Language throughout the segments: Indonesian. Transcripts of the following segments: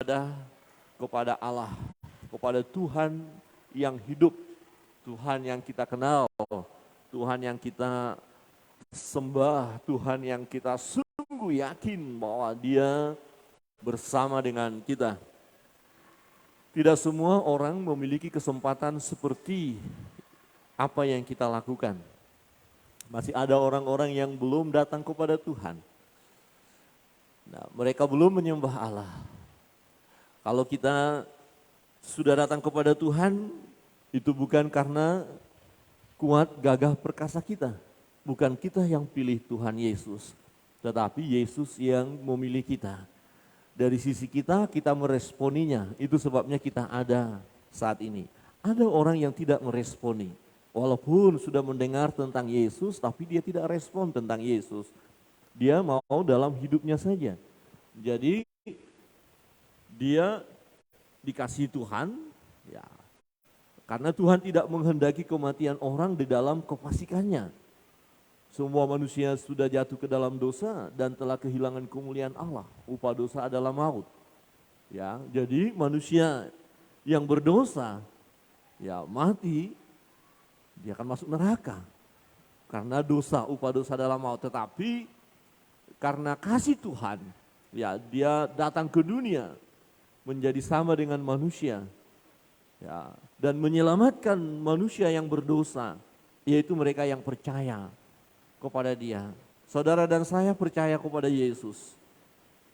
beribadah kepada Allah, kepada Tuhan yang hidup, Tuhan yang kita kenal, Tuhan yang kita sembah, Tuhan yang kita sungguh yakin bahwa Dia bersama dengan kita. Tidak semua orang memiliki kesempatan seperti apa yang kita lakukan. Masih ada orang-orang yang belum datang kepada Tuhan. Nah, mereka belum menyembah Allah. Kalau kita sudah datang kepada Tuhan, itu bukan karena kuat, gagah, perkasa kita. Bukan kita yang pilih Tuhan Yesus, tetapi Yesus yang memilih kita. Dari sisi kita meresponinya, itu sebabnya kita ada saat ini. Ada orang yang tidak meresponi, walaupun sudah mendengar tentang Yesus, tapi dia tidak respon tentang Yesus. Dia mau dalam hidupnya saja. Jadi dia dikasihi Tuhan, ya, karena Tuhan tidak menghendaki kematian orang di dalam kefasikannya. Semua manusia sudah jatuh ke dalam dosa dan telah kehilangan kemuliaan Allah. Upah dosa adalah maut. Ya, jadi manusia yang berdosa, ya mati, dia akan masuk neraka. Karena dosa, upah dosa adalah maut. Tetapi karena kasih Tuhan, ya dia datang ke dunia menjadi sama dengan manusia, ya, dan menyelamatkan manusia yang berdosa, yaitu mereka yang percaya kepada Dia. Saudara dan saya percaya kepada Yesus.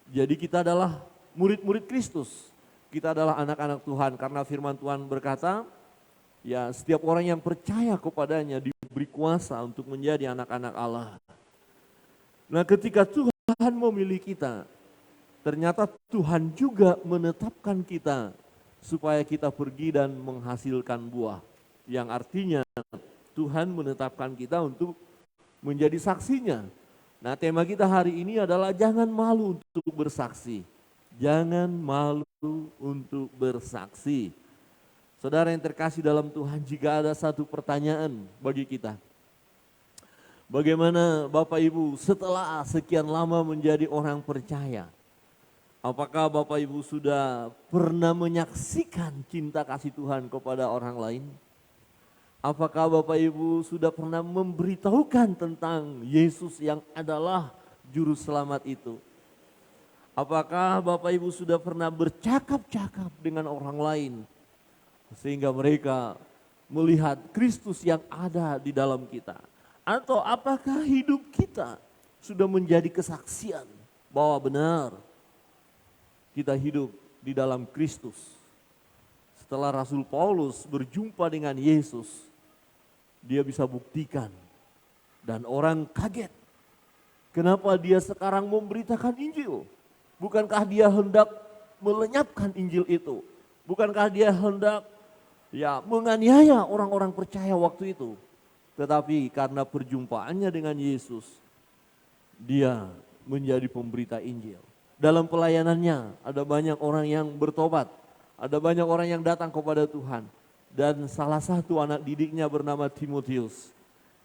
Jadi kita adalah murid-murid Kristus. Kita adalah anak-anak Tuhan karena firman Tuhan berkata, ya setiap orang yang percaya kepadanya diberi kuasa untuk menjadi anak-anak Allah. Nah, ketika Tuhan memilih kita, ternyata Tuhan juga menetapkan kita supaya kita pergi dan menghasilkan buah. Yang artinya Tuhan menetapkan kita untuk menjadi saksinya. Nah, tema kita hari ini adalah jangan malu untuk bersaksi. Jangan malu untuk bersaksi. Saudara yang terkasih dalam Tuhan, jika ada satu pertanyaan bagi kita. Bagaimana Bapak Ibu setelah sekian lama menjadi orang percaya? Apakah Bapak Ibu sudah pernah menyaksikan cinta kasih Tuhan kepada orang lain? Apakah Bapak Ibu sudah pernah memberitahukan tentang Yesus yang adalah juru selamat itu? Apakah Bapak Ibu sudah pernah bercakap-cakap dengan orang lain sehingga mereka melihat Kristus yang ada di dalam kita? Atau apakah hidup kita sudah menjadi kesaksian bahwa benar kita hidup di dalam Kristus? Setelah Rasul Paulus berjumpa dengan Yesus, dia bisa buktikan dan orang kaget. Kenapa dia sekarang memberitakan Injil? Bukankah dia hendak melenyapkan Injil itu? Bukankah dia hendak menganiaya orang-orang percaya waktu itu? Tetapi karena perjumpaannya dengan Yesus, dia menjadi pemberita Injil. Dalam pelayanannya ada banyak orang yang bertobat, ada banyak orang yang datang kepada Tuhan. Dan salah satu anak didiknya bernama Timotius,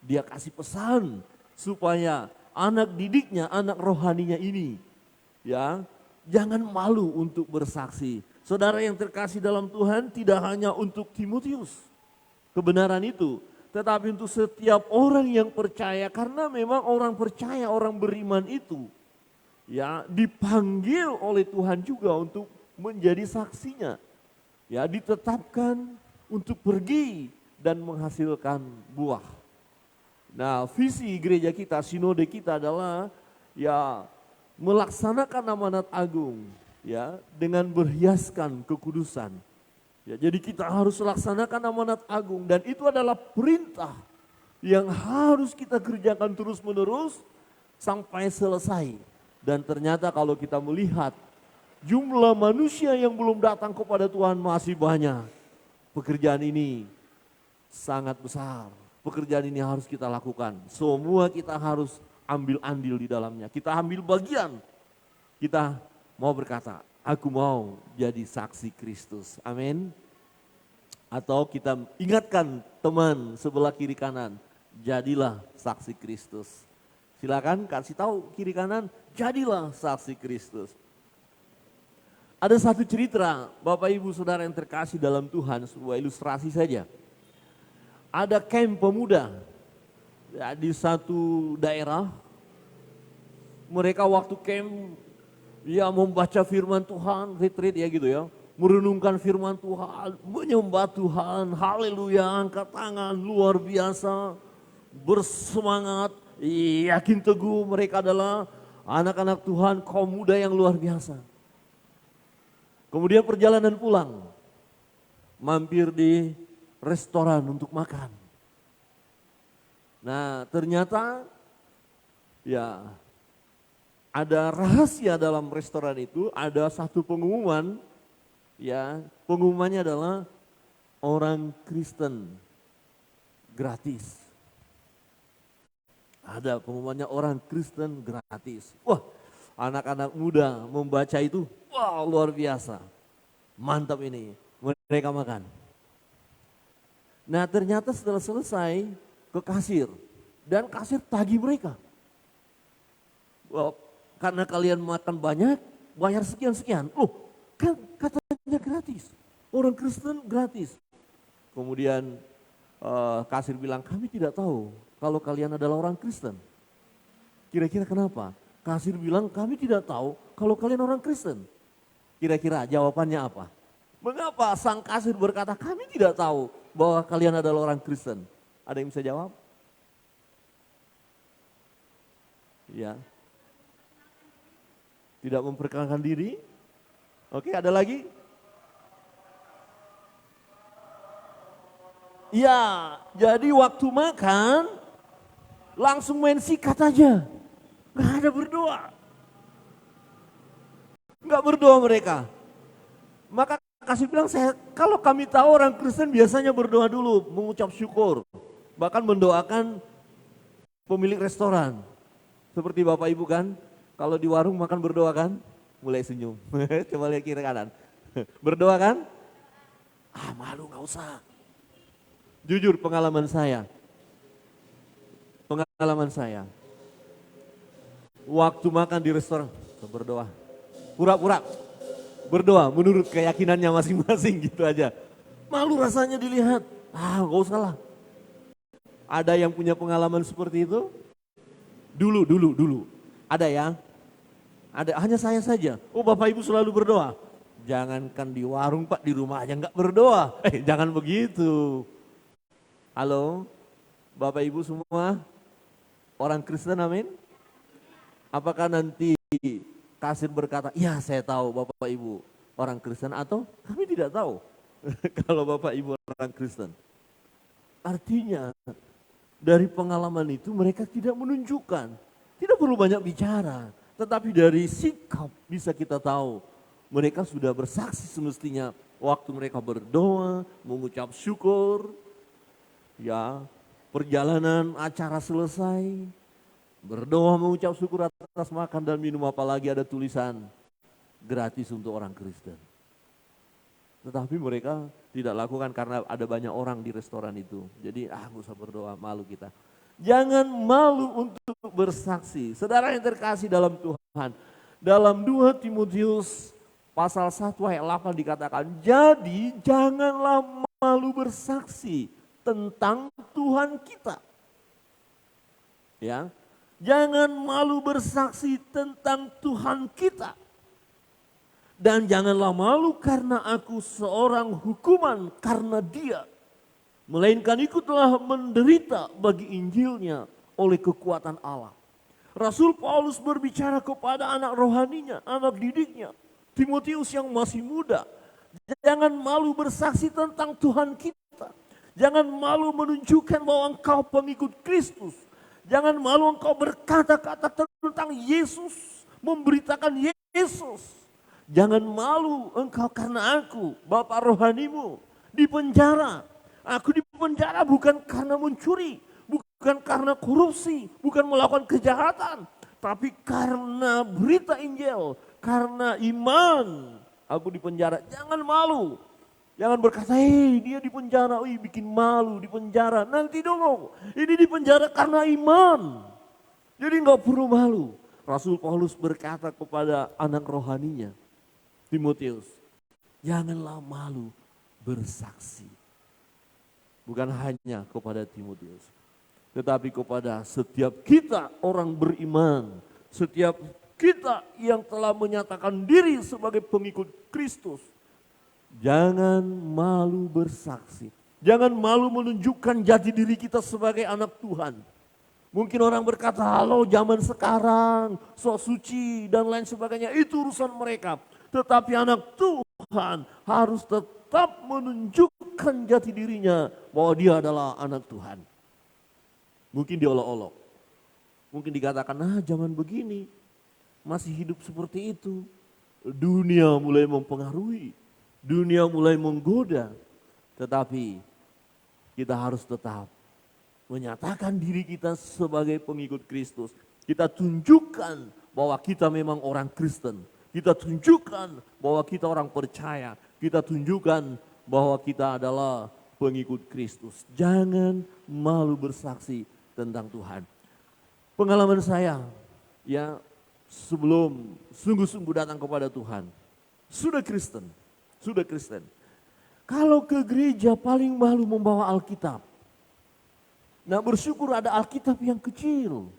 dia kasih pesan supaya anak didiknya, anak rohaninya ini, ya jangan malu untuk bersaksi. Saudara yang terkasih dalam Tuhan, tidak hanya untuk Timotius kebenaran itu, tetapi untuk setiap orang yang percaya. Karena memang orang percaya, orang beriman itu ya dipanggil oleh Tuhan juga untuk menjadi saksinya. Ya, ditetapkan untuk pergi dan menghasilkan buah. Nah, visi gereja kita, sinode kita adalah ya melaksanakan amanat agung ya dengan berhiaskan kekudusan. Ya, jadi kita harus laksanakan amanat agung dan itu adalah perintah yang harus kita kerjakan terus-menerus sampai selesai. Dan ternyata kalau kita melihat jumlah manusia yang belum datang kepada Tuhan masih banyak. Pekerjaan ini sangat besar. Pekerjaan ini harus kita lakukan. Semua kita harus ambil andil di dalamnya. Kita ambil bagian. Kita mau berkata, aku mau jadi saksi Kristus. Amin. Atau kita ingatkan teman sebelah kiri kanan, jadilah saksi Kristus. Silakan kasih tahu kiri kanan, jadilah saksi Kristus. Ada satu cerita, Bapak Ibu Saudara yang terkasih dalam Tuhan, sebuah ilustrasi saja. Ada camp pemuda ya, di satu daerah. Mereka waktu camp ya membaca firman Tuhan, retreat ya gitu ya. Merenungkan firman Tuhan, menyembah Tuhan, haleluya, angkat tangan, luar biasa. Bersemangat, yakin teguh mereka adalah anak-anak Tuhan, kaum muda yang luar biasa. Kemudian perjalanan pulang, mampir di restoran untuk makan. Nah ternyata ya ada rahasia dalam restoran itu, ada satu pengumuman, ya pengumumannya adalah orang Kristen gratis. Ada pengumumannya orang Kristen gratis. Wah, anak-anak muda membaca itu, wah luar biasa. Mantap ini, mereka makan. Nah ternyata setelah selesai ke kasir, dan kasir tagih mereka. Wah, karena kalian makan banyak, bayar sekian-sekian. Loh, kan katanya gratis. Orang Kristen gratis. Kemudian kasir bilang, kami tidak tahu kalau kalian adalah orang Kristen. Kira-kira kenapa? Kasir bilang, kami tidak tahu kalau kalian orang Kristen. Kira-kira jawabannya apa? Mengapa sang kasir berkata, kami tidak tahu bahwa kalian adalah orang Kristen? Ada yang bisa jawab? Ya. Tidak memperkenalkan diri. Oke, ada lagi? Ya, jadi waktu makan langsung main sikat aja. Gak ada berdoa. Gak berdoa mereka. Maka kasih bilang, kalau kami tahu orang Kristen biasanya berdoa dulu, mengucap syukur. Bahkan mendoakan pemilik restoran. Seperti Bapak Ibu kan, kalau di warung makan berdoa kan, mulai senyum. Coba lihat kiri kanan. Berdoa kan? Ah malu gak usah. Jujur pengalaman saya. Waktu makan di restoran, berdoa. Pura-pura berdoa menurut keyakinannya masing-masing gitu aja. Malu rasanya dilihat. Ah gak usah lah. Ada yang punya pengalaman seperti itu? Dulu. Ada ya? Ada, hanya saya saja. Oh Bapak Ibu selalu berdoa. Jangankan di warung Pak, di rumah aja nggak berdoa. Jangan begitu. Halo, Bapak Ibu semua orang Kristen, amin? Apakah nanti kasir berkata, ya saya tahu Bapak Ibu orang Kristen, atau kami tidak tahu kalau Bapak Ibu orang Kristen. Artinya dari pengalaman itu mereka tidak menunjukkan, tidak perlu banyak bicara, tetapi dari sikap bisa kita tahu mereka sudah bersaksi semestinya waktu mereka berdoa, mengucap syukur, ya perjalanan acara selesai, berdoa mengucap syukur atas makan dan minum, apalagi ada tulisan gratis untuk orang Kristen. Tetapi mereka tidak lakukan karena ada banyak orang di restoran itu. Jadi gak usah berdoa, malu kita. Jangan malu untuk bersaksi. Saudara yang terkasih dalam Tuhan. Dalam 2 Timotius pasal 1 ayat 8 dikatakan, jadi janganlah malu bersaksi tentang Tuhan kita. Ya, jangan malu bersaksi tentang Tuhan kita. Dan janganlah malu karena aku seorang hukuman karena dia. Melainkan ikutlah menderita bagi Injilnya oleh kekuatan Allah. Rasul Paulus berbicara kepada anak rohaninya, anak didiknya, Timotius yang masih muda. Jangan malu bersaksi tentang Tuhan kita. Jangan malu menunjukkan bahwa engkau pengikut Kristus. Jangan malu engkau berkata-kata tentang Yesus, memberitakan Yesus. Jangan malu engkau karena aku, Bapak rohanimu, di penjara. Aku di penjara bukan karena mencuri, bukan karena korupsi, bukan melakukan kejahatan. Tapi karena berita Injil, karena iman. Aku di penjara, jangan malu. Jangan berkata, dia di penjara, bikin malu di penjara. Nanti dong, ini di penjara karena iman. Jadi nggak perlu malu. Rasul Paulus berkata kepada anak rohaninya, Timotius, janganlah malu bersaksi. Bukan hanya kepada Timotius, tetapi kepada setiap kita orang beriman, setiap kita yang telah menyatakan diri sebagai pengikut Kristus. Jangan malu bersaksi. Jangan malu menunjukkan jati diri kita sebagai anak Tuhan. Mungkin orang berkata, halo zaman sekarang, sok suci dan lain sebagainya, itu urusan mereka. Tetapi anak Tuhan harus tetap menunjukkan jati dirinya bahwa dia adalah anak Tuhan. Mungkin diolok-olok. Mungkin dikatakan, zaman begini, masih hidup seperti itu. Dunia mulai mempengaruhi, dunia mulai menggoda. Tetapi kita harus tetap menyatakan diri kita sebagai pengikut Kristus. Kita tunjukkan bahwa kita memang orang Kristen. Kita tunjukkan bahwa kita orang percaya. Kita tunjukkan bahwa kita adalah pengikut Kristus. Jangan malu bersaksi tentang Tuhan. Pengalaman saya, ya sebelum sungguh-sungguh datang kepada Tuhan, sudah Kristen. Kalau ke gereja paling malu membawa Alkitab. Nah bersyukur ada Alkitab yang kecil.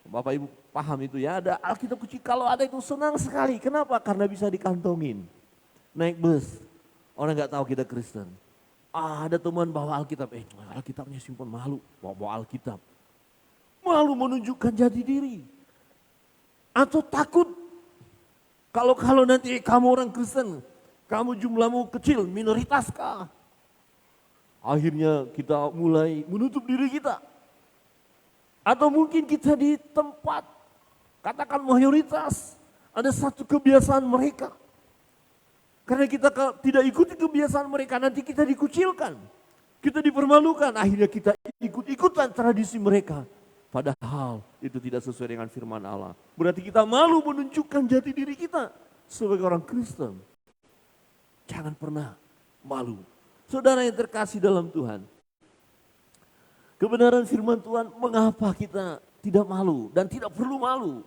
Bapak Ibu paham itu ya, ada Alkitab kecil. Kalau ada itu senang sekali. Kenapa? Karena bisa dikantongin. Naik bus, orang gak tahu kita Kristen. Ada teman bawa Alkitab, Alkitabnya simpan, malu bawa Alkitab. Malu menunjukkan jati diri. Atau takut, kalau nanti kamu orang Kristen, kamu jumlahmu kecil, minoritas kah? Akhirnya kita mulai menutup diri kita. Atau mungkin kita di tempat, katakan mayoritas, ada satu kebiasaan mereka. Karena kita tidak ikuti kebiasaan mereka, nanti kita dikucilkan. Kita dipermalukan, akhirnya kita ikut-ikutan tradisi mereka. Padahal itu tidak sesuai dengan firman Allah. Berarti kita malu menunjukkan jati diri kita sebagai orang Kristen. Jangan pernah malu. Saudara yang terkasih dalam Tuhan, kebenaran firman Tuhan mengapa kita tidak malu dan tidak perlu malu.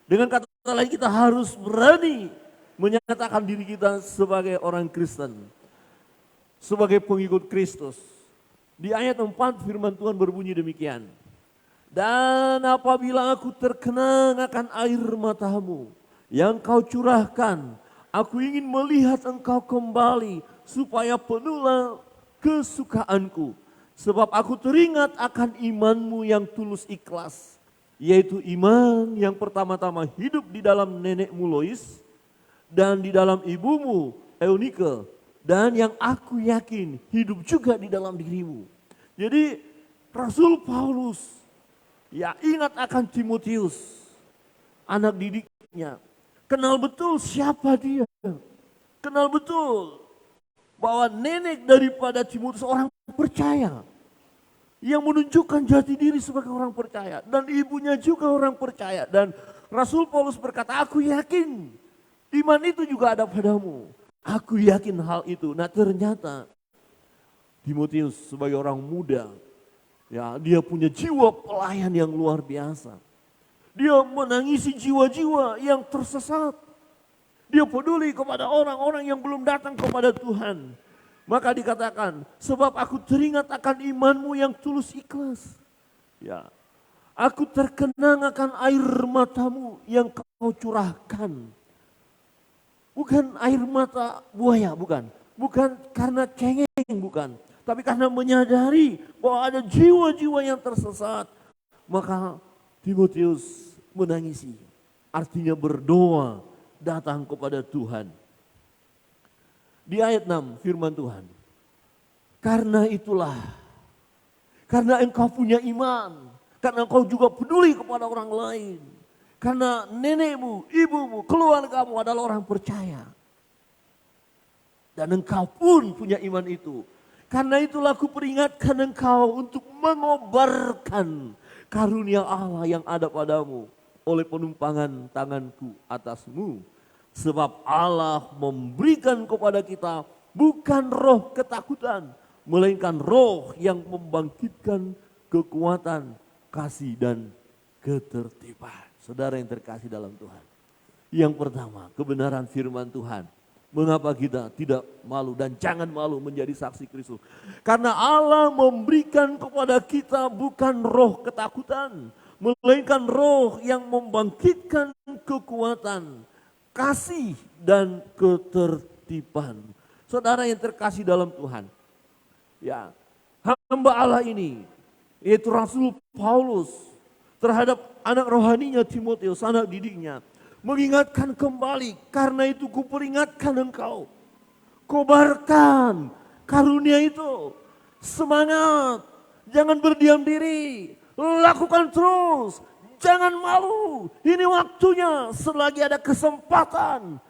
Dengan kata lain kita harus berani menyatakan diri kita sebagai orang Kristen. Sebagai pengikut Kristus. Di ayat 4 firman Tuhan berbunyi demikian. Dan apabila aku terkenang akan air matamu yang kau curahkan, aku ingin melihat engkau kembali supaya penuhlah kesukaanku. Sebab aku teringat akan imanmu yang tulus ikhlas. Yaitu iman yang pertama-tama hidup di dalam nenekmu Lois dan di dalam ibumu Eunike. Dan yang aku yakin hidup juga di dalam dirimu. Jadi Rasul Paulus ya ingat akan Timotius, anak didiknya. Kenal betul siapa dia. Kenal betul bahwa nenek daripada Timotius orang percaya. Yang menunjukkan jati diri sebagai orang percaya. Dan ibunya juga orang percaya. Dan Rasul Paulus berkata, aku yakin iman itu juga ada padamu. Aku yakin hal itu. Nah ternyata Timotius sebagai orang muda, ya dia punya jiwa pelayan yang luar biasa. Dia menangisi jiwa-jiwa yang tersesat. Dia peduli kepada orang-orang yang belum datang kepada Tuhan. Maka dikatakan, sebab aku teringat akan imanmu yang tulus ikhlas. Ya, aku terkenang akan air matamu yang kau curahkan. Bukan air mata buaya, bukan. Bukan karena cengeng, bukan. Tapi karena menyadari bahwa ada jiwa-jiwa yang tersesat. Maka Timotius menangisi. Artinya berdoa datang kepada Tuhan. Di ayat 6 firman Tuhan. Karena itulah. Karena engkau punya iman. Karena engkau juga peduli kepada orang lain. Karena nenekmu, ibumu, keluargamu adalah orang percaya. Dan engkau pun punya iman itu. Karena itulah aku peringatkan engkau untuk mengobarkan karunia Allah yang ada padamu. Oleh penumpangan tanganku atasmu. Sebab Allah memberikan kepada kita bukan roh ketakutan. Melainkan roh yang membangkitkan kekuatan, kasih dan ketertiban. Saudara yang terkasih dalam Tuhan. Yang pertama, kebenaran firman Tuhan. Mengapa kita tidak malu dan jangan malu menjadi saksi Kristus? Karena Allah memberikan kepada kita bukan roh ketakutan, melainkan roh yang membangkitkan kekuatan, kasih dan ketertiban. Saudara yang terkasih dalam Tuhan, ya, hamba Allah ini, yaitu Rasul Paulus, terhadap anak rohaninya Timotius, anak didiknya, mengingatkan kembali, karena itu kuperingatkan engkau, kobarkan karunia itu, semangat, jangan berdiam diri, lakukan terus, jangan malu, ini waktunya, selagi ada kesempatan,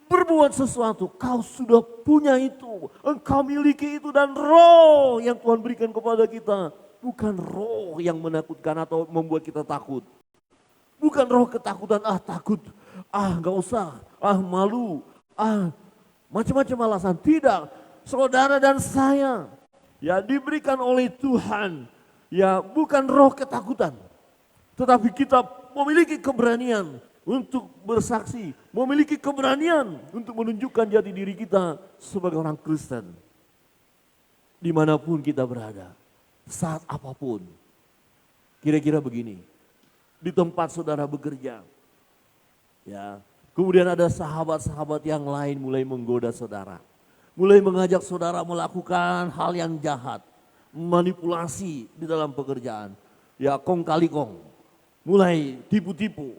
berbuat sesuatu, kau sudah punya itu, engkau miliki itu, dan roh yang Tuhan berikan kepada kita, bukan roh yang menakutkan atau membuat kita takut. Bukan roh ketakutan, takut, nggak usah, malu, macam-macam alasan. Tidak, saudara dan saya, ya diberikan oleh Tuhan, ya bukan roh ketakutan. Tetapi kita memiliki keberanian untuk bersaksi, memiliki keberanian untuk menunjukkan jati diri kita sebagai orang Kristen. Dimanapun kita berada, saat apapun. Kira-kira begini. Di tempat saudara bekerja, ya, kemudian ada sahabat-sahabat yang lain mulai menggoda saudara, mulai mengajak saudara melakukan hal yang jahat, manipulasi di dalam pekerjaan, ya kong kali kong, mulai tipu-tipu,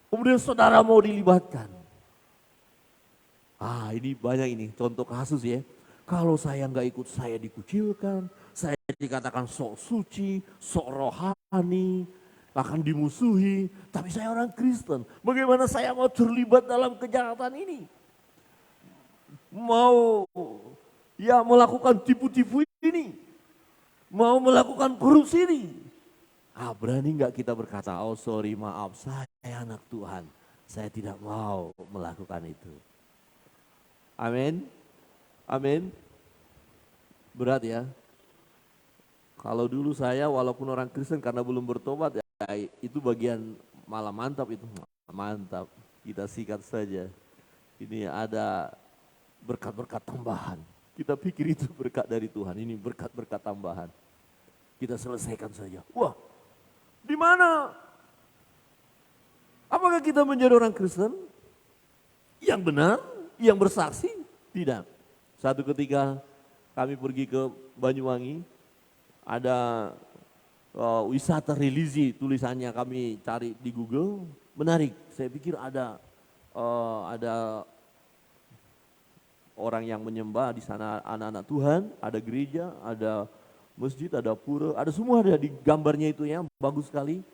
kemudian saudara mau dilibatkan. Ini banyak ini contoh kasus ya. Kalau saya nggak ikut, saya dikucilkan, saya dikatakan sok suci, sok rohani, akan dimusuhi, tapi saya orang Kristen. Bagaimana saya mau terlibat dalam kejahatan ini? Mau ya melakukan tipu-tipu ini? Mau melakukan korupsi ini? Berani nggak kita berkata, oh sorry maaf, saya anak Tuhan, saya tidak mau melakukan itu. Amin, amin. Berat ya. Kalau dulu saya walaupun orang Kristen karena belum bertobat ya, itu bagian malah mantap itu. Mantap, kita sikat saja. Ini ada berkat-berkat tambahan. Kita pikir itu berkat dari Tuhan, ini berkat-berkat tambahan. Kita selesaikan saja. Wah, di mana? Apakah kita menjadi orang Kristen yang benar, yang bersaksi? Tidak. Satu ketika kami pergi ke Banyuwangi, ada wisata religi, tulisannya kami cari di Google, menarik. Saya pikir ada orang yang menyembah di sana, anak-anak Tuhan, ada gereja, ada masjid, ada pura, ada semua ada di gambarnya itu ya, bagus sekali.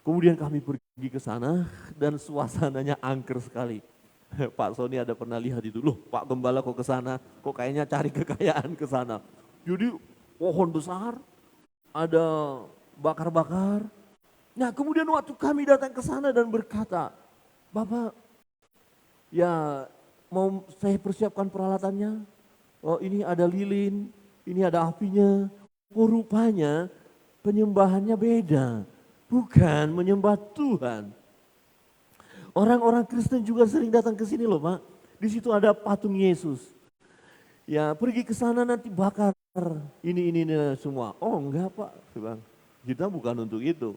Kemudian kami pergi ke sana dan suasananya angker sekali. Pak Sony ada pernah lihat itu, loh Pak Gembala kok ke sana, kok kayaknya cari kekayaan ke sana. Jadi pohon besar, ada bakar-bakar. Nah kemudian waktu kami datang ke sana dan berkata, Bapak, ya mau saya persiapkan peralatannya. Oh ini ada lilin, ini ada apinya. Oh rupanya penyembahannya beda, bukan menyembah Tuhan. Orang-orang Kristen juga sering datang ke sini loh Pak. Di situ ada patung Yesus. Ya pergi ke sana nanti bakar ini semua. Oh enggak Pak, bilang kita bukan untuk itu.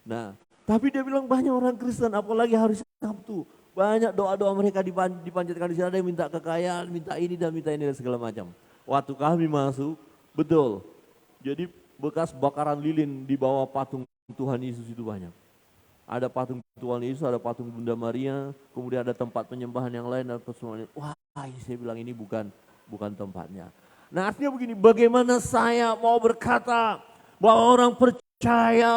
Nah, tapi dia bilang banyak orang Kristen, apalagi hari Sabtu, banyak doa-doa mereka dipanjatkan di sana, ada yang minta kekayaan, minta ini dan segala macam. Waktu kami masuk, betul. Jadi bekas bakaran lilin di bawah patung Tuhan Yesus itu banyak. Ada patung Tuhan Yesus, ada patung Bunda Maria, kemudian ada tempat penyembahan yang lain dan semuanya. Wah, saya bilang ini bukan tempatnya. Nah artinya begini, bagaimana saya mau berkata bahwa orang percaya,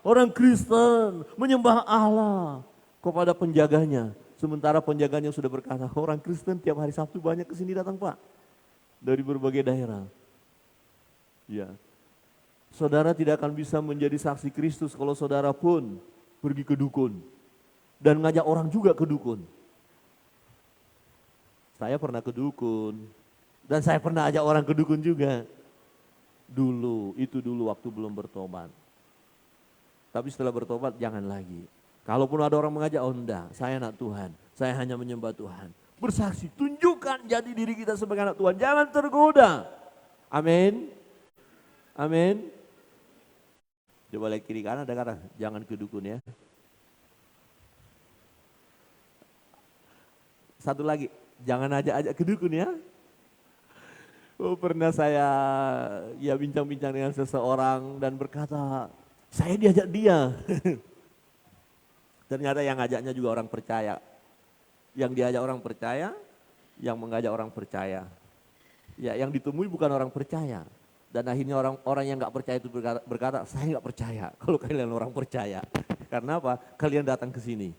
orang Kristen menyembah Allah kepada penjaganya. Sementara penjaganya sudah berkata, orang Kristen tiap hari Sabtu banyak kesini datang Pak. Dari berbagai daerah. Ya, saudara tidak akan bisa menjadi saksi Kristus kalau saudara pun pergi ke dukun dan ngajak orang juga ke dukun. Saya pernah ke dukun dan saya pernah ajak orang ke dukun juga. Dulu waktu belum bertobat. Tapi setelah bertobat jangan lagi. Kalaupun ada orang mengajak, oh enggak, saya anak Tuhan, saya hanya menyembah Tuhan. Bersaksi, tunjukkan jadi diri kita sebagai anak Tuhan, jangan tergoda. Amin. Amin. Coba lihat kiri kanan, ada kata, jangan ke dukun ya. Satu lagi, jangan ajak-ajak ke dukun ya. Oh, pernah saya ya bincang-bincang dengan seseorang dan berkata, saya diajak dia. Ternyata yang ngajaknya juga orang percaya. Yang diajak orang percaya, yang mengajak orang percaya. Ya, yang ditemui bukan orang percaya. Dan akhirnya orang yang nggak percaya itu berkata, saya nggak percaya kalau kalian orang percaya. Karena apa? Kalian datang ke sini.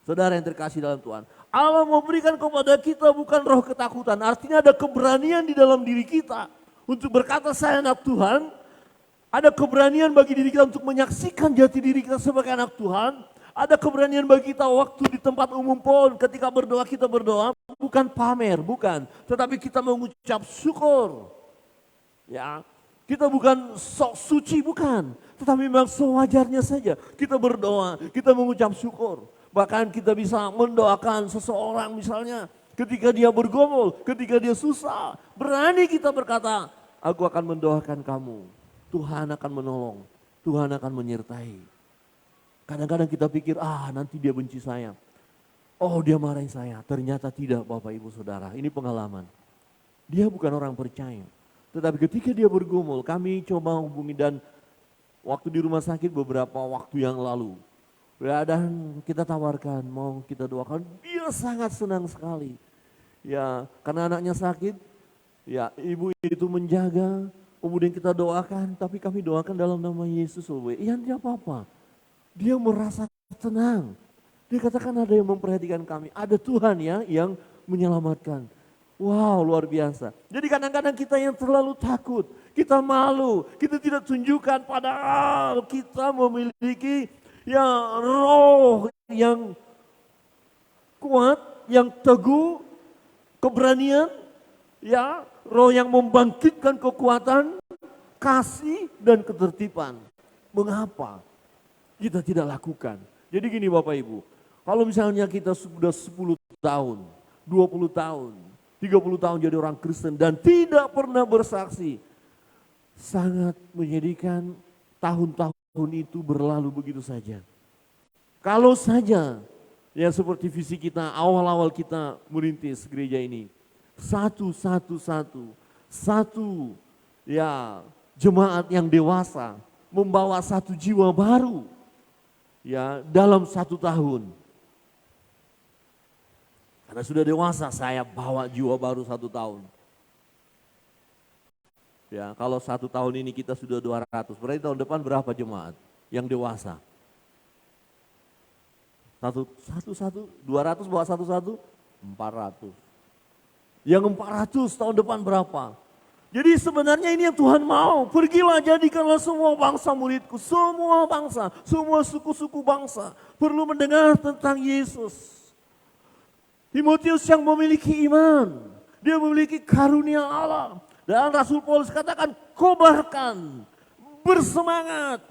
Saudara yang terkasih dalam Tuhan, Allah memberikan kepada kita bukan roh ketakutan, artinya ada keberanian di dalam diri kita untuk berkata saya anak Tuhan, ada keberanian bagi diri kita untuk menyaksikan jati diri kita sebagai anak Tuhan, ada keberanian bagi kita waktu di tempat umum pun ketika berdoa kita berdoa bukan pamer, bukan, tetapi kita mengucap syukur, ya. Kita bukan sok suci, bukan, tetapi memang sewajarnya saja kita berdoa, kita mengucap syukur. Bahkan kita bisa mendoakan seseorang misalnya ketika dia bergumul, ketika dia susah. Berani kita berkata, aku akan mendoakan kamu. Tuhan akan menolong, Tuhan akan menyertai. Kadang-kadang kita pikir, nanti dia benci saya. Oh, dia marahin saya. Ternyata tidak, Bapak Ibu Saudara. Ini pengalaman. Dia bukan orang percaya. Tetapi ketika dia bergumul, kami coba hubungi dan waktu di rumah sakit beberapa waktu yang lalu. Ya, dan kita tawarkan, mau kita doakan, dia sangat senang sekali. Ya, karena anaknya sakit, ya ibu itu menjaga, kemudian kita doakan, tapi kami doakan dalam nama Yesus. Ya tidak apa-apa, dia merasa tenang. Dia katakan ada yang memperhatikan kami, ada Tuhan ya yang menyelamatkan. Wow, luar biasa. Jadi kadang-kadang kita yang terlalu takut, kita malu, kita tidak tunjukkan padahal kita memiliki ya roh yang kuat, yang teguh, keberanian, ya roh yang membangkitkan kekuatan, kasih dan ketertiban. Mengapa kita tidak lakukan? Jadi gini Bapak Ibu, kalau misalnya kita sudah 10 tahun, 20 tahun, 30 tahun jadi orang Kristen dan tidak pernah bersaksi, sangat menyedihkan tahun-tahun itu berlalu begitu saja. Kalau saja ya seperti visi kita awal-awal kita merintis gereja ini, satu ya jemaat yang dewasa membawa satu jiwa baru ya dalam 1 tahun. Karena sudah dewasa saya bawa jiwa baru 1 tahun. Ya, kalau 1 tahun ini kita sudah 200, berarti tahun depan berapa jemaat yang dewasa? 200 bawa 1 400. Yang 400 tahun depan berapa? Jadi sebenarnya ini yang Tuhan mau. Pergilah jadikanlah semua bangsa muridku, semua bangsa, semua suku-suku bangsa perlu mendengar tentang Yesus. Timotius yang memiliki iman, dia memiliki karunia Allah. Dan Rasul Paulus katakan, kobarkan, bersemangat,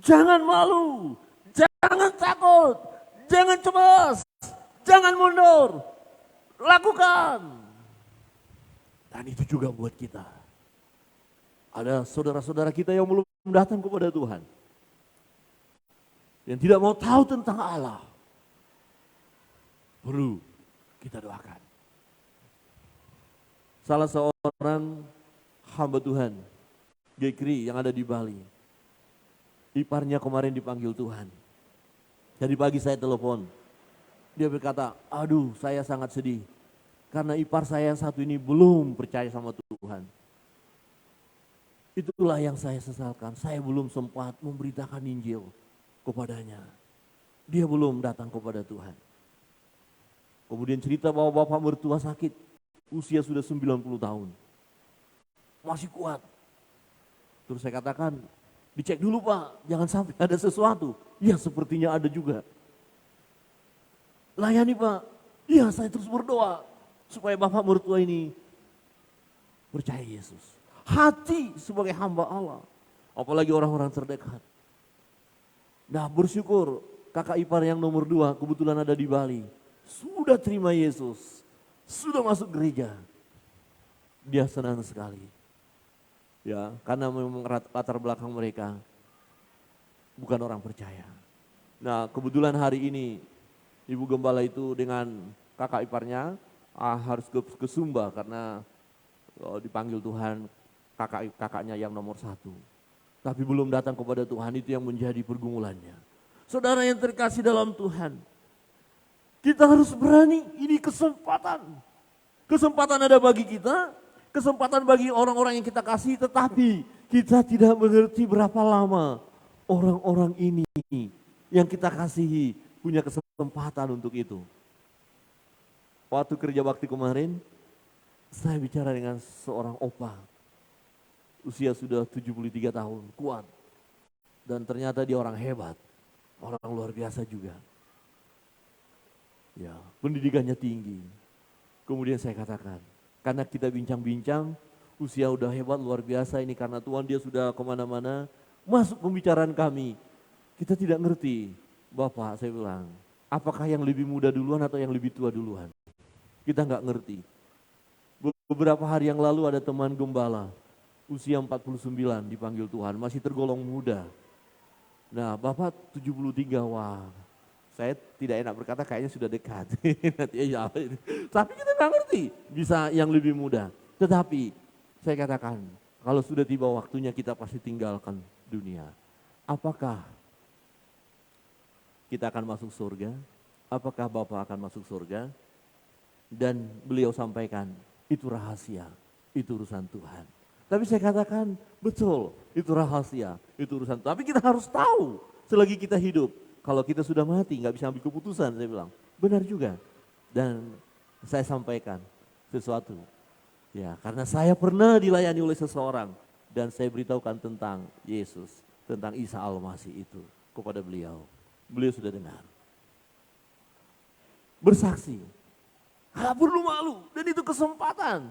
jangan malu, jangan takut, jangan cemas, jangan mundur, lakukan. Dan itu juga buat kita. Ada saudara-saudara kita yang belum datang kepada Tuhan. Yang tidak mau tahu tentang Allah. Perlu kita doakan. Salah seorang hamba Tuhan, Gekri yang ada di Bali. Iparnya kemarin dipanggil Tuhan. Jadi pagi saya telepon. Dia berkata, aduh saya sangat sedih. Karena ipar saya yang satu ini belum percaya sama Tuhan. Itulah yang saya sesalkan. Saya belum sempat memberitakan Injil kepadanya. Dia belum datang kepada Tuhan. Kemudian cerita bahwa bapak mertua sakit. Usia sudah 90 tahun. Masih kuat. Terus saya katakan, dicek dulu Pak, jangan sampai ada sesuatu. Ya sepertinya ada juga. Layani Pak. Iya saya terus berdoa. Supaya bapak mertua ini percaya Yesus. Hati sebagai hamba Allah. Apalagi orang-orang terdekat. Nah bersyukur kakak ipar yang nomor 2 kebetulan ada di Bali. Sudah terima Yesus, sudah masuk gereja. Dia senang sekali. Ya, karena memang latar belakang mereka bukan orang percaya. Nah, kebetulan hari ini Ibu Gembala itu dengan kakak iparnya harus ke Sumba karena dipanggil Tuhan kakaknya yang nomor 1. Tapi belum datang kepada Tuhan, itu yang menjadi pergumulannya. Saudara yang terkasih dalam Tuhan, kita harus berani, ini kesempatan. Kesempatan ada bagi kita, kesempatan bagi orang-orang yang kita kasih, tetapi kita tidak mengerti berapa lama orang-orang ini yang kita kasihi punya kesempatan untuk itu. Waktu kerja bakti kemarin, saya bicara dengan seorang opa. Usia sudah 73 tahun, kuat. Dan ternyata dia orang hebat, orang luar biasa juga. Ya, pendidikannya tinggi. Kemudian saya katakan, karena kita bincang-bincang, usia udah hebat, luar biasa ini karena Tuhan dia sudah kemana-mana, masuk pembicaraan kami. Kita tidak ngerti, Bapak saya bilang, apakah yang lebih muda duluan atau yang lebih tua duluan? Kita nggak ngerti. Beberapa hari yang lalu ada teman gembala, usia 49 dipanggil Tuhan, masih tergolong muda. Nah, Bapak 73, wah saya tidak enak berkata kayaknya sudah dekat. Tapi kita nggak ngerti, bisa yang lebih muda. Tetapi saya katakan, kalau sudah tiba waktunya kita pasti tinggalkan dunia. Apakah kita akan masuk surga? Apakah Bapak akan masuk surga? Dan beliau sampaikan, itu rahasia, itu urusan Tuhan. Tapi saya katakan, betul, itu rahasia, itu urusan Tuhan. Tapi kita harus tahu, selagi kita hidup, kalau kita sudah mati, nggak bisa ambil keputusan, saya bilang. Benar juga. Dan saya sampaikan sesuatu. Ya, karena saya pernah dilayani oleh seseorang, dan saya beritahukan tentang Yesus, tentang Isa Al-Masih itu kepada beliau. Beliau sudah dengar. Bersaksi. Nggak perlu malu, dan itu kesempatan.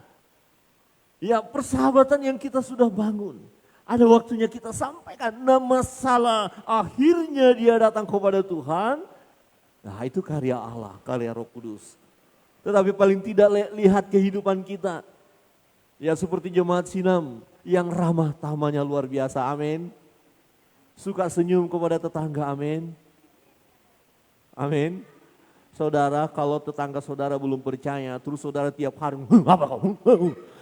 Ya, persahabatan yang kita sudah bangun. Ada waktunya kita sampaikan, nah masalah akhirnya dia datang kepada Tuhan. Nah itu karya Allah, karya Roh Kudus. Tetapi paling tidak lihat kehidupan kita. Ya seperti jemaat Sinam yang ramah tamahnya luar biasa, amin. Suka senyum kepada tetangga, amin. Amin. Saudara, kalau tetangga saudara belum percaya, terus saudara tiap hari, apa kau?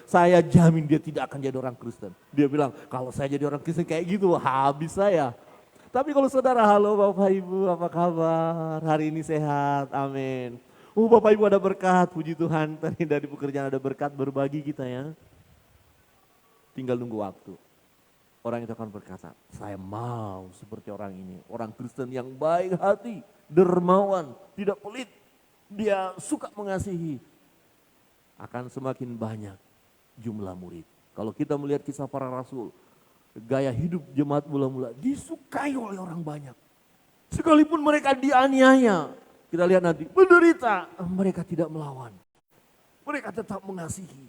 Saya jamin dia tidak akan jadi orang Kristen. Dia bilang, kalau saya jadi orang Kristen kayak gitu, habis saya. Tapi kalau saudara, halo Bapak Ibu, apa kabar? Hari ini sehat, amin. Bapak Ibu ada berkat, puji Tuhan. Tadi dari pekerjaan ada berkat, berbagi kita ya. Tinggal nunggu waktu. Orang itu akan berkata, saya mau seperti orang ini. Orang Kristen yang baik hati, dermawan, tidak pelit. Dia suka mengasihi. Akan semakin banyak jumlah murid. Kalau kita melihat kisah para rasul, gaya hidup jemaat mula-mula disukai oleh orang banyak. Sekalipun mereka dianiaya, kita lihat nanti, menderita, mereka tidak melawan. Mereka tetap mengasihi.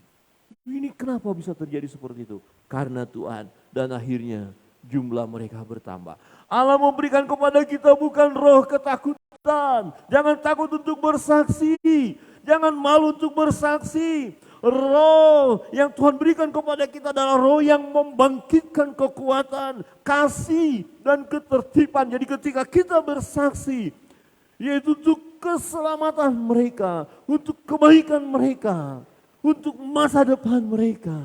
Ini kenapa bisa terjadi seperti itu? Karena Tuhan, dan akhirnya jumlah mereka bertambah. Allah memberikan kepada kita bukan roh ketakutan. Jangan takut untuk bersaksi. Jangan malu untuk bersaksi. Roh yang Tuhan berikan kepada kita adalah roh yang membangkitkan kekuatan, kasih dan ketertiban. Jadi ketika kita bersaksi, yaitu untuk keselamatan mereka, untuk kebaikan mereka, untuk masa depan mereka.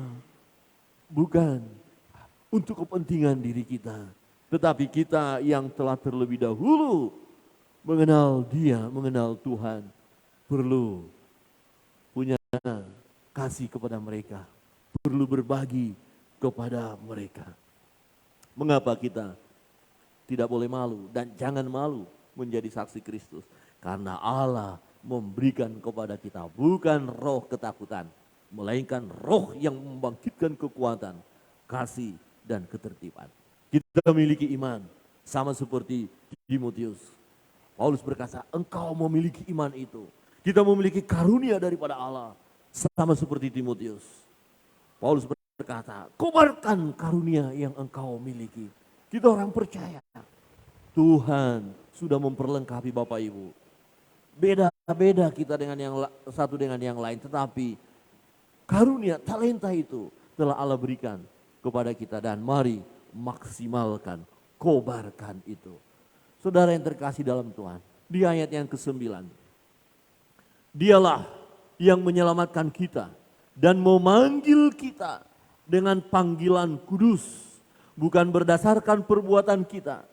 Bukan untuk kepentingan diri kita, tetapi kita yang telah terlebih dahulu mengenal Dia, mengenal Tuhan, perlu punya kasih kepada mereka, perlu berbagi kepada mereka. Mengapa kita tidak boleh malu dan jangan malu menjadi saksi Kristus? Karena Allah memberikan kepada kita bukan roh ketakutan, melainkan roh yang membangkitkan kekuatan, kasih dan ketertiban. Kita memiliki iman sama seperti Timotius. Paulus berkata, engkau memiliki iman itu. Kita memiliki karunia daripada Allah sama seperti Timotius. Paulus berkata, kobarkan karunia yang engkau miliki. Kita orang percaya. Tuhan sudah memperlengkapi Bapak Ibu. Beda-beda kita dengan yang satu dengan yang lain, tetapi karunia, talenta itu telah Allah berikan kepada kita dan mari maksimalkan, kobarkan itu. Saudara yang terkasih dalam Tuhan, di ayat yang ke-9. Dialah yang menyelamatkan kita dan memanggil kita dengan panggilan kudus, bukan berdasarkan perbuatan kita,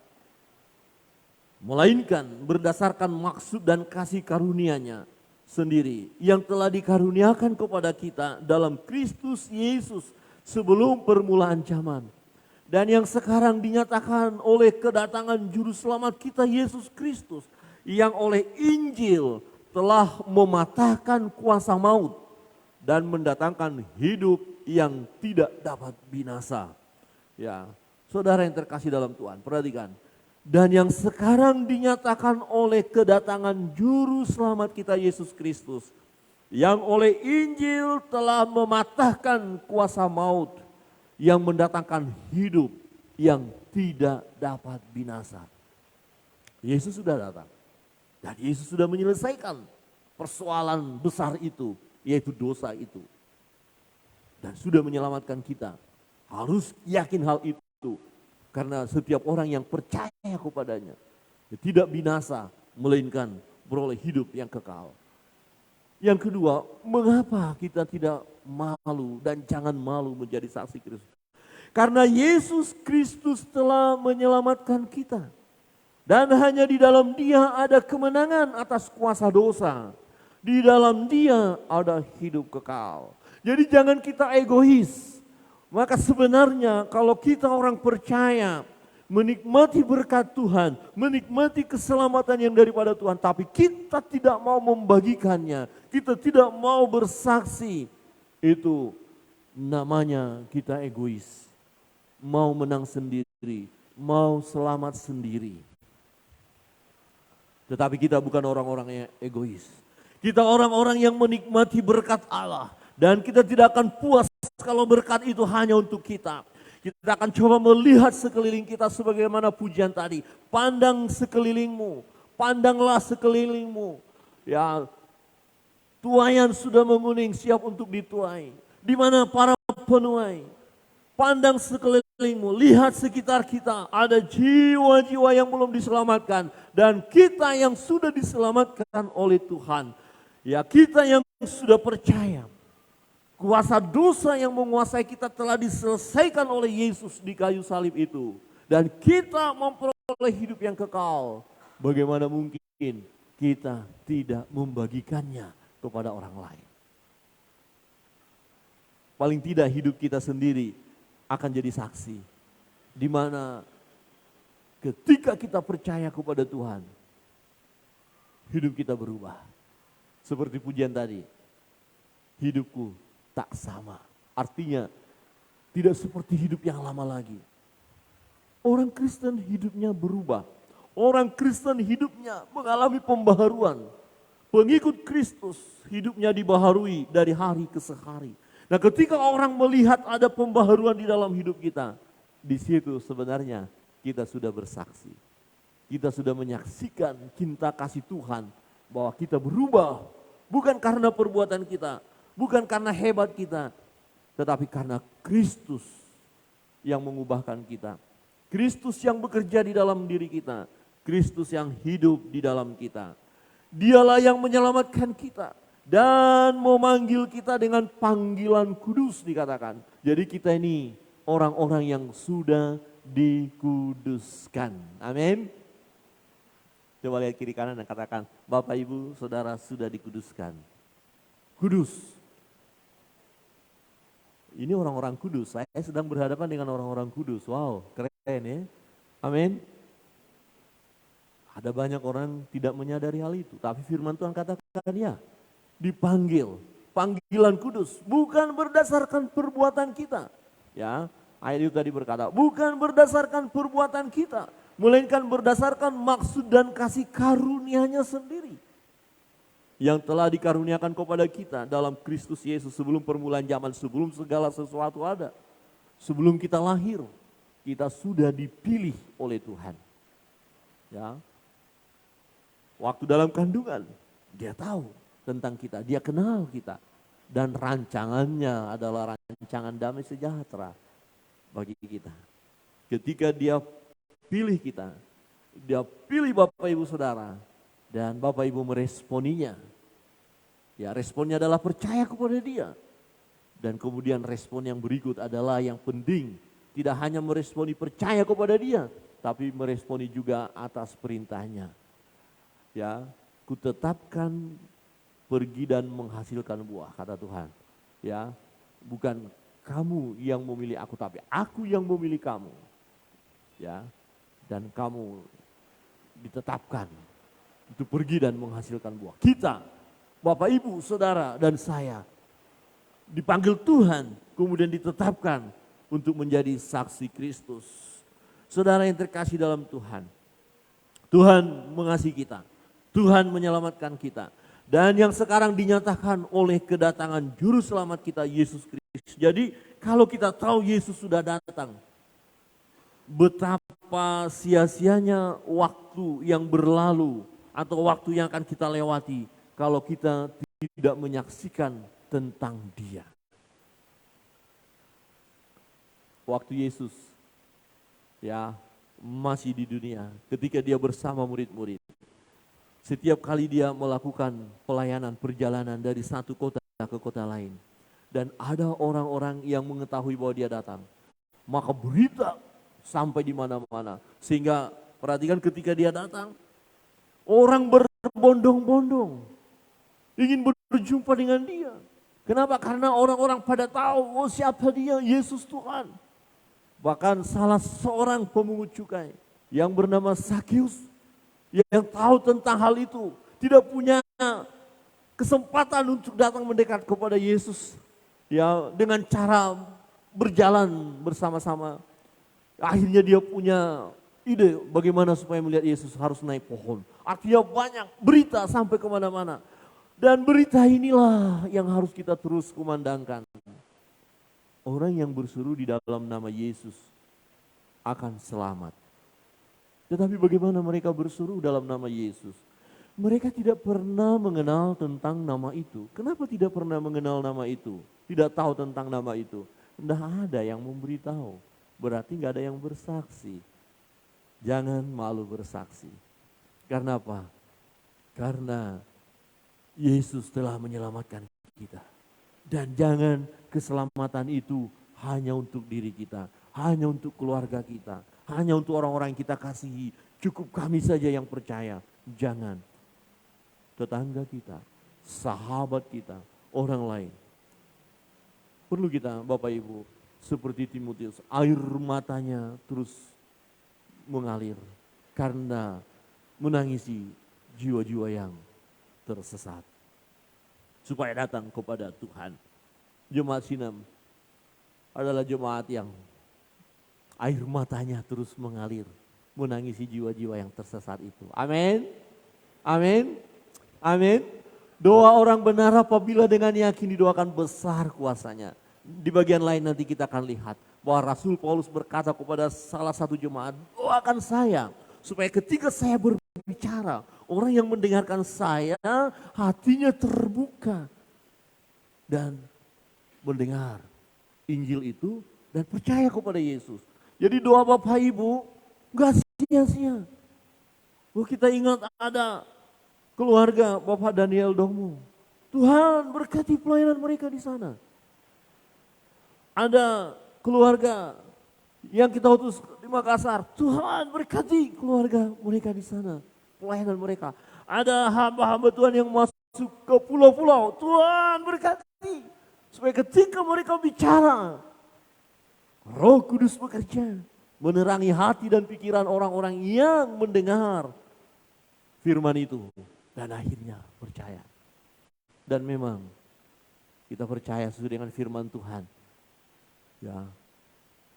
melainkan berdasarkan maksud dan kasih karunia-Nya sendiri yang telah dikaruniakan kepada kita dalam Kristus Yesus sebelum permulaan zaman, dan yang sekarang dinyatakan oleh kedatangan juru selamat kita Yesus Kristus, yang oleh Injil telah mematahkan kuasa maut dan mendatangkan hidup yang tidak dapat binasa. Ya, saudara yang terkasih dalam Tuhan, perhatikan. Dan yang sekarang dinyatakan oleh kedatangan juru selamat kita Yesus Kristus, yang oleh Injil telah mematahkan kuasa maut, yang mendatangkan hidup yang tidak dapat binasa. Yesus sudah datang. Dan Yesus sudah menyelesaikan persoalan besar itu, yaitu dosa itu. Dan sudah menyelamatkan kita. Harus yakin hal itu. Karena setiap orang yang percaya kepadanya tidak binasa, melainkan beroleh hidup yang kekal. Yang kedua, mengapa kita tidak malu dan jangan malu menjadi saksi Kristus? Karena Yesus Kristus telah menyelamatkan kita. Dan hanya di dalam Dia ada kemenangan atas kuasa dosa. Di dalam Dia ada hidup kekal. Jadi jangan kita egois. Maka sebenarnya kalau kita orang percaya, menikmati berkat Tuhan, menikmati keselamatan yang daripada Tuhan, tapi kita tidak mau membagikannya, kita tidak mau bersaksi, itu namanya kita egois. Mau menang sendiri, mau selamat sendiri. Tetapi kita bukan orang-orang yang egois. Kita orang-orang yang menikmati berkat Allah. Dan kita tidak akan puas kalau berkat itu hanya untuk kita. Kita akan coba melihat sekeliling kita sebagaimana pujian tadi. Pandang sekelilingmu, pandanglah sekelilingmu. Ya, tuaian sudah menguning, siap untuk dituai. Di mana para penuai? Pandang sekelilingmu, lihat sekitar kita, ada jiwa-jiwa yang belum diselamatkan. Dan kita yang sudah diselamatkan oleh Tuhan. Ya, kita yang sudah percaya. Kuasa dosa yang menguasai kita telah diselesaikan oleh Yesus di kayu salib itu. Dan kita memperoleh hidup yang kekal. Bagaimana mungkin kita tidak membagikannya kepada orang lain? Paling tidak hidup kita sendiri akan jadi saksi. Di mana ketika kita percaya kepada Tuhan, hidup kita berubah. Seperti pujian tadi, hidupku tak sama. Artinya tidak seperti hidup yang lama lagi. Orang Kristen hidupnya berubah. Orang Kristen hidupnya mengalami pembaharuan. Pengikut Kristus hidupnya dibaharui dari hari ke hari. Nah, ketika orang melihat ada pembaharuan di dalam hidup kita, di situ sebenarnya kita sudah bersaksi. Kita sudah menyaksikan cinta kasih Tuhan bahwa kita berubah bukan karena perbuatan kita, bukan karena hebat kita, tetapi karena Kristus yang mengubahkan kita. Kristus yang bekerja di dalam diri kita. Kristus yang hidup di dalam kita. Dialah yang menyelamatkan kita dan memanggil kita dengan panggilan kudus dikatakan. Jadi kita ini orang-orang yang sudah dikuduskan. Amin. Coba lihat kiri kanan dan katakan, Bapak Ibu Saudara sudah dikuduskan. Kudus. Ini orang-orang kudus. Saya sedang berhadapan dengan orang-orang kudus. Wow, keren ya. Amin. Ada banyak orang tidak menyadari hal itu. Tapi firman Tuhan katakan ya. Dipanggil. Panggilan kudus. Bukan berdasarkan perbuatan kita. Ya, ayat itu tadi berkata, bukan berdasarkan perbuatan kita. Melainkan berdasarkan maksud dan kasih karunia-Nya sendiri. Yang telah dikaruniakan kepada kita dalam Kristus Yesus sebelum permulaan zaman, sebelum segala sesuatu ada. Sebelum kita lahir, kita sudah dipilih oleh Tuhan. Ya. Waktu dalam kandungan, dia tahu tentang kita, dia kenal kita. Dan rancangannya adalah rancangan damai sejahtera bagi kita. Ketika dia pilih kita, dia pilih Bapak Ibu Saudara, dan Bapak Ibu meresponinya. Ya, responnya adalah percaya kepada dia. Dan kemudian respon yang berikut adalah yang penting. Tidak hanya meresponi percaya kepada dia, tapi meresponi juga atas perintahnya. Ya, kutetapkan pergi dan menghasilkan buah, kata Tuhan. Ya, bukan kamu yang memilih aku, tapi aku yang memilih kamu. Ya, dan kamu ditetapkan untuk pergi dan menghasilkan buah. Kita, Bapak Ibu, Saudara, dan saya dipanggil Tuhan, kemudian ditetapkan untuk menjadi saksi Kristus. Saudara yang terkasih dalam Tuhan, Tuhan mengasihi kita, Tuhan menyelamatkan kita, dan yang sekarang dinyatakan oleh kedatangan Juru Selamat kita, Yesus Kristus. Jadi kalau kita tahu Yesus sudah datang, betapa sia-sianya waktu yang berlalu atau waktu yang akan kita lewati kalau kita tidak menyaksikan tentang Dia. Waktu Yesus ya masih di dunia, ketika dia bersama murid-murid, setiap kali dia melakukan pelayanan perjalanan dari satu kota ke kota lain, dan ada orang-orang yang mengetahui bahwa dia datang, maka berita sampai di mana-mana. Sehingga perhatikan ketika dia datang, orang berbondong-bondong ingin berjumpa dengan dia. Kenapa? Karena orang-orang pada tahu, oh siapa dia, Yesus Tuhan. Bahkan salah seorang pemungut cukai yang bernama Sakeus, yang tahu tentang hal itu, tidak punya kesempatan untuk datang mendekat kepada Yesus. Ya, dengan cara berjalan bersama-sama. Akhirnya dia punya ide bagaimana supaya melihat Yesus, harus naik pohon. Artinya banyak berita sampai kemana-mana. Dan berita inilah yang harus kita terus kumandangkan. Orang yang berseru di dalam nama Yesus akan selamat. Tetapi bagaimana mereka berseru dalam nama Yesus? Mereka tidak pernah mengenal tentang nama itu. Kenapa tidak pernah mengenal nama itu? Tidak tahu tentang nama itu? Tidak ada yang memberitahu. Berarti nggak ada yang bersaksi. Jangan malu bersaksi. Karena apa? Karena Yesus telah menyelamatkan kita. Dan jangan keselamatan itu hanya untuk diri kita, hanya untuk keluarga kita, hanya untuk orang-orang yang kita kasihi. Cukup kami saja yang percaya. Jangan. Tetangga kita, sahabat kita, orang lain. Perlu kita, Bapak Ibu, seperti Timotius, air matanya terus mengalir karena menangisi jiwa-jiwa yang tersesat, supaya datang kepada Tuhan. Jemaat Sinam adalah jemaat yang air matanya terus mengalir, menangisi jiwa-jiwa yang tersesat itu. Amin, amin, amin. Doa orang benar apabila dengan yakin didoakan besar kuasanya. Di bagian lain nanti kita akan lihat bahwa Rasul Paulus berkata kepada salah satu jemaat, doakan saya supaya ketika saya berbicara, orang yang mendengarkan saya hatinya terbuka dan mendengar Injil itu dan percaya kepada Yesus. Jadi doa Bapak Ibu gak sia-sia. Kita ingat ada keluarga Bapak Daniel Dongmu. Tuhan berkati pelayanan mereka di sana. Ada keluarga yang kita utus di Makassar. Tuhan berkati keluarga mereka di sana, pelayanan mereka. Ada hamba-hamba Tuhan yang masuk ke pulau-pulau. Tuhan berkati. Supaya ketika mereka bicara, Roh Kudus bekerja. Menerangi hati dan pikiran orang-orang yang mendengar firman itu. Dan akhirnya percaya. Dan memang kita percaya sesuai dengan firman Tuhan. Ya,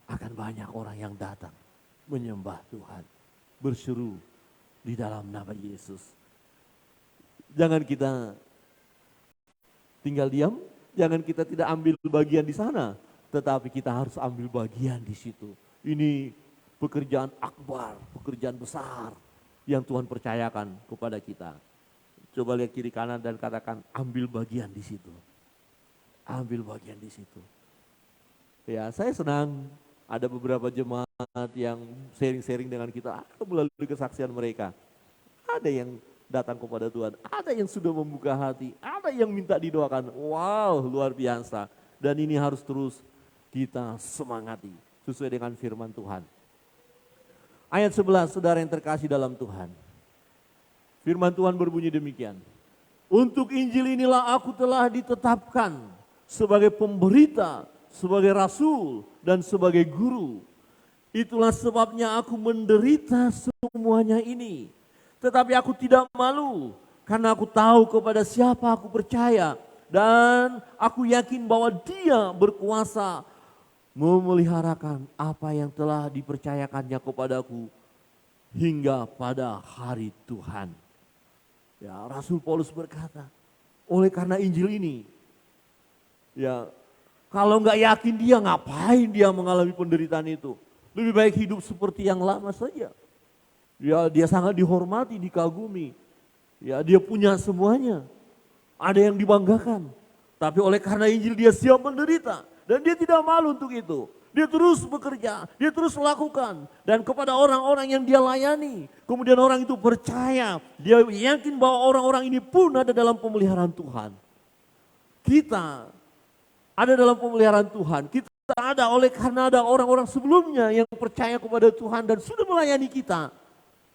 akan banyak orang yang datang menyembah Tuhan, berseru di dalam nama Yesus. Jangan kita tinggal diam, jangan kita tidak ambil bagian di sana, tetapi kita harus ambil bagian di situ. Ini pekerjaan akbar, pekerjaan besar yang Tuhan percayakan kepada kita. Coba lihat kiri kanan dan katakan, ambil bagian di situ. Ambil bagian di situ. Ya, saya senang ada beberapa jemaat yang sharing-sharing dengan kita melalui kesaksian mereka. Ada yang datang kepada Tuhan, ada yang sudah membuka hati, ada yang minta didoakan. Wow, luar biasa. Dan ini harus terus kita semangati sesuai dengan firman Tuhan. Ayat 11, saudara yang terkasih dalam Tuhan. Firman Tuhan berbunyi demikian. Untuk Injil inilah aku telah ditetapkan sebagai pemberita, sebagai rasul, dan sebagai guru. Itulah sebabnya aku menderita semuanya ini. Tetapi aku tidak malu, karena aku tahu kepada siapa aku percaya. Dan aku yakin bahwa Dia berkuasa memeliharakan apa yang telah dipercayakannya kepadaku hingga pada hari Tuhan. Ya, Rasul Paulus berkata, oleh karena Injil ini, ya, kalau nggak yakin dia, ngapain dia mengalami penderitaan itu? Lebih baik hidup seperti yang lama saja. Ya, dia sangat dihormati, dikagumi. Ya, dia punya semuanya. Ada yang dibanggakan. Tapi oleh karena Injil dia siap menderita. Dan dia tidak malu untuk itu. Dia terus bekerja, dia terus melakukan. Dan kepada orang-orang yang dia layani. Kemudian orang itu percaya. Dia yakin bahwa orang-orang ini pun ada dalam pemeliharaan Tuhan. Kita ada dalam pemeliharaan Tuhan. Kita ada oleh karena ada orang-orang sebelumnya yang percaya kepada Tuhan dan sudah melayani kita.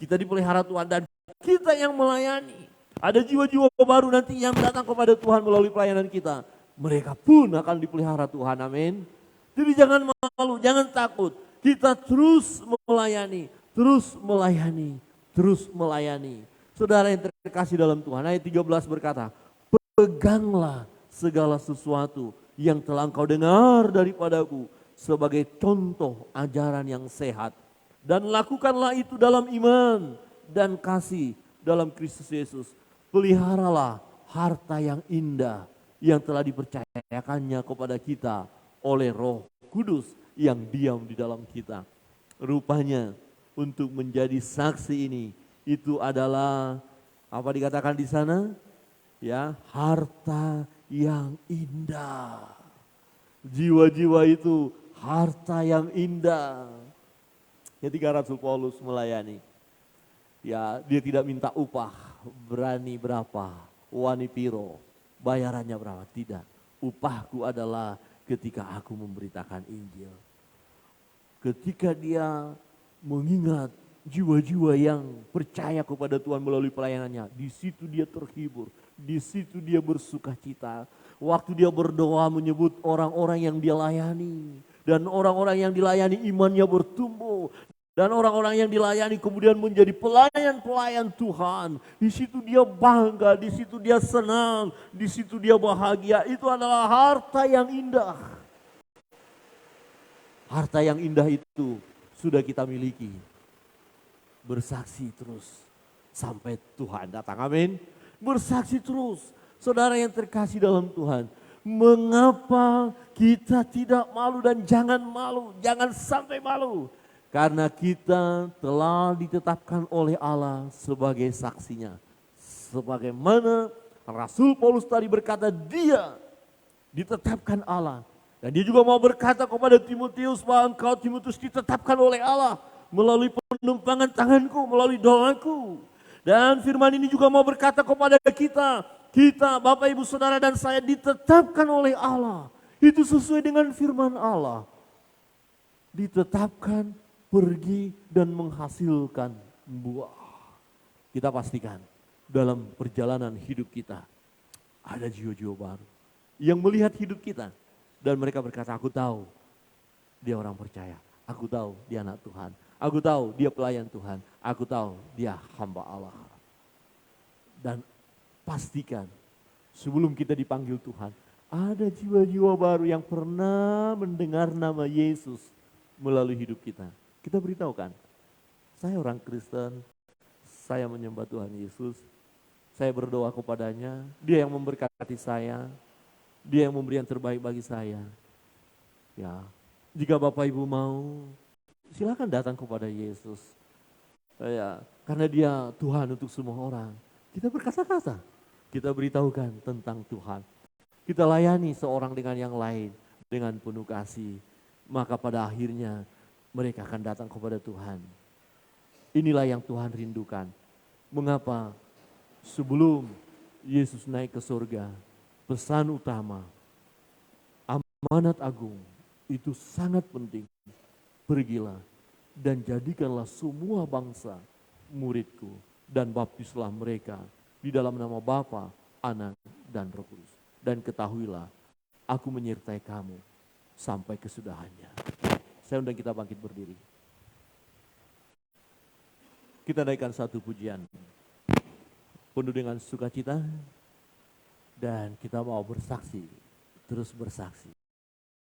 Kita dipelihara Tuhan dan kita yang melayani. Ada jiwa-jiwa baru nanti yang datang kepada Tuhan melalui pelayanan kita. Mereka pun akan dipelihara Tuhan, amin. Jadi jangan malu, jangan takut. Kita terus melayani, terus melayani, terus melayani. Saudara yang terkasih dalam Tuhan, ayat 13 berkata, peganglah segala sesuatu yang telah engkau dengar daripadaku sebagai contoh ajaran yang sehat. Dan lakukanlah itu dalam iman dan kasih dalam Kristus Yesus. Peliharalah harta yang indah yang telah dipercayakannya kepada kita oleh Roh Kudus yang diam di dalam kita. Rupanya untuk menjadi saksi ini itu adalah apa dikatakan di sana? Ya, harta yang indah. Jiwa-jiwa itu harta yang indah. Ketika Rasul Paulus melayani, ya dia tidak minta upah, berani berapa, wani piro, bayarannya berapa, tidak. Upahku adalah ketika aku memberitakan Injil. Ketika dia mengingat jiwa-jiwa yang percaya kepada Tuhan melalui pelayanannya, di situ dia terhibur, di situ dia bersuka cita. Waktu dia berdoa menyebut orang-orang yang dia layani, dan orang-orang yang dilayani imannya bertumbuh. Dan orang-orang yang dilayani kemudian menjadi pelayan-pelayan Tuhan. Di situ dia bangga, di situ dia senang, di situ dia bahagia. Itu adalah harta yang indah. Harta yang indah itu sudah kita miliki. Bersaksi terus sampai Tuhan datang, amin. Bersaksi terus, saudara yang terkasih dalam Tuhan. Mengapa kita tidak malu dan jangan malu, jangan sampai malu. Karena kita telah ditetapkan oleh Allah sebagai saksinya. Sebagaimana Rasul Paulus tadi berkata, dia ditetapkan Allah. Dan dia juga mau berkata kepada Timotius bahwa engkau Timotius ditetapkan oleh Allah melalui penumpangan tanganku, melalui doaku. Dan firman ini juga mau berkata kepada kita, kita Bapak Ibu Saudara dan saya ditetapkan oleh Allah. Itu sesuai dengan firman Allah. Ditetapkan pergi dan menghasilkan buah. Kita pastikan dalam perjalanan hidup kita ada jiwa-jiwa baru yang melihat hidup kita dan mereka berkata, aku tahu dia orang percaya, aku tahu dia anak Tuhan, aku tahu dia pelayan Tuhan, aku tahu dia hamba Allah. Dan pastikan sebelum kita dipanggil Tuhan, ada jiwa-jiwa baru yang pernah mendengar nama Yesus melalui hidup kita. Kita beritahukan, saya orang Kristen, saya menyembah Tuhan Yesus, saya berdoa kepadanya, dia yang memberkati saya, dia yang memberi yang terbaik bagi saya. Ya, jika Bapak Ibu mau, silakan datang kepada Yesus. Ya, karena dia Tuhan untuk semua orang. Kita berkata-kata, kita beritahukan tentang Tuhan. Kita layani seorang dengan yang lain dengan penuh kasih. Maka pada akhirnya mereka akan datang kepada Tuhan. Inilah yang Tuhan rindukan. Mengapa sebelum Yesus naik ke surga, pesan utama, amanat agung itu sangat penting. Pergilah dan jadikanlah semua bangsa muridku dan baptislah mereka di dalam nama Bapa, Anak, dan Roh Kudus. Dan ketahuilah, aku menyertai kamu sampai kesudahannya. Saya undang kita bangkit berdiri. Kita naikkan satu pujian penuh dengan sukacita dan kita mau bersaksi, terus bersaksi.